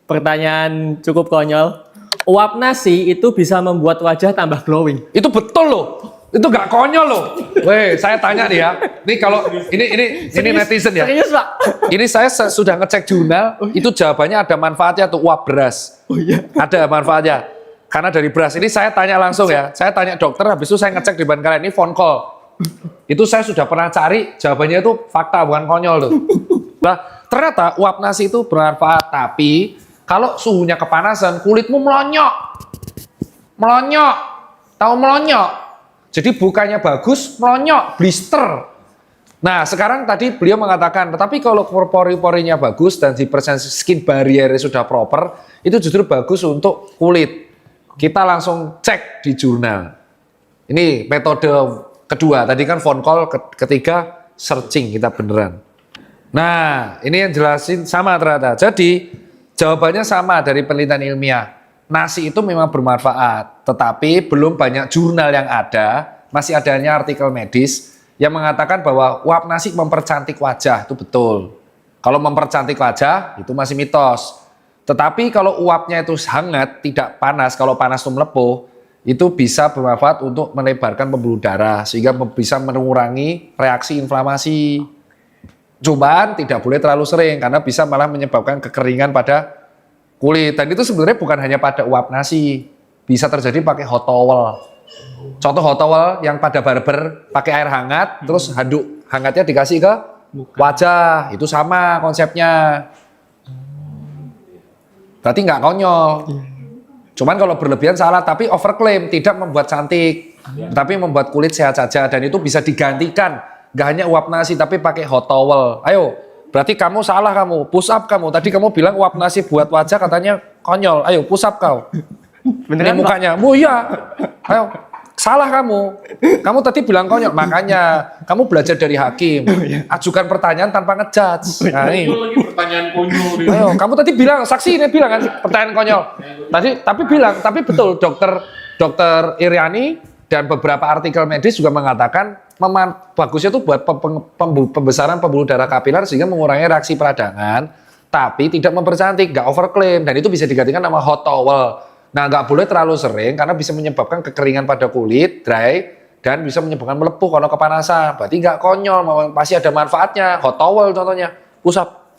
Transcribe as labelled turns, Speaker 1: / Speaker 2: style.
Speaker 1: Pertanyaan cukup konyol. Uap nasi itu bisa membuat wajah tambah glowing.
Speaker 2: Itu betul loh. Itu gak konyol loh. Weh, saya tanya nih ya. Ini kalau ini netizen ya.
Speaker 1: Serius, Pak?
Speaker 2: Ini saya sudah ngecek jurnal, itu jawabannya ada manfaatnya tuh uap beras.
Speaker 1: Oh iya.
Speaker 2: Ada manfaatnya. Karena dari beras. Ini saya tanya langsung ya. Saya tanya dokter, habis itu saya ngecek di depan kalian. Ini phone call. Itu saya sudah pernah cari, jawabannya itu fakta, bukan konyol tuh. Nah, ternyata uap nasi itu bermanfaat, tapi kalau suhunya kepanasan, kulitmu melonyok. Melonyok. Tahu melonyok? Jadi bukannya bagus, melonyok, blister. Nah, sekarang tadi beliau mengatakan, tetapi kalau pori-porinya bagus dan di persen skin barrier sudah proper, itu justru bagus untuk kulit. Kita langsung cek di jurnal. Ini metode kedua, tadi kan phone call, ketiga searching kita beneran. Nah, ini yang jelasin sama ternyata. Jadi, jawabannya sama dari penelitian ilmiah. Nasi itu memang bermanfaat, tetapi belum banyak jurnal yang ada, masih adanya artikel medis yang mengatakan bahwa uap nasi mempercantik wajah, itu betul. Kalau mempercantik wajah, itu masih mitos. Tetapi kalau uapnya itu hangat, tidak panas, kalau panas itu melepuh, itu bisa bermanfaat untuk melebarkan pembuluh darah, sehingga bisa mengurangi reaksi inflamasi. Cobaan tidak boleh terlalu sering, karena bisa malah menyebabkan kekeringan pada kulit. Dan itu sebenarnya bukan hanya pada uap nasi, bisa terjadi pakai hot towel. Contoh hot towel yang pada barber pakai air hangat, terus handuk hangatnya dikasih ke wajah, itu sama konsepnya. Berarti nggak konyol. Cuman kalau berlebihan salah, tapi overclaim tidak membuat cantik, tapi membuat kulit sehat saja, dan itu bisa digantikan. Nggak hanya uap nasi, tapi pakai hot towel. Ayo, berarti kamu salah kamu, push up kamu. Tadi kamu bilang uap nasi buat wajah katanya konyol. Ayo, push up kau. Beneran ini mukanya. Oh iya. Ayo, salah kamu. Kamu tadi bilang konyol. Makanya, kamu belajar dari hakim. Ajukan pertanyaan tanpa ngejudge. Nah, ini.
Speaker 3: Lagi pertanyaan konyol.
Speaker 2: Ayo, kamu tadi bilang, saksi ini bilang kan pertanyaan konyol. Tapi betul, dokter Iriani dan beberapa artikel medis juga mengatakan bagusnya itu buat pembesaran pembuluh darah kapiler sehingga mengurangi reaksi peradangan, tapi tidak mempercantik, nggak overclaim, dan itu bisa digantikan nama hot towel. Nah, nggak boleh terlalu sering karena bisa menyebabkan kekeringan pada kulit, dry, dan bisa menyebabkan melepuh kalau kepanasan. Berarti nggak konyol, pasti ada manfaatnya. Hot towel contohnya, push up.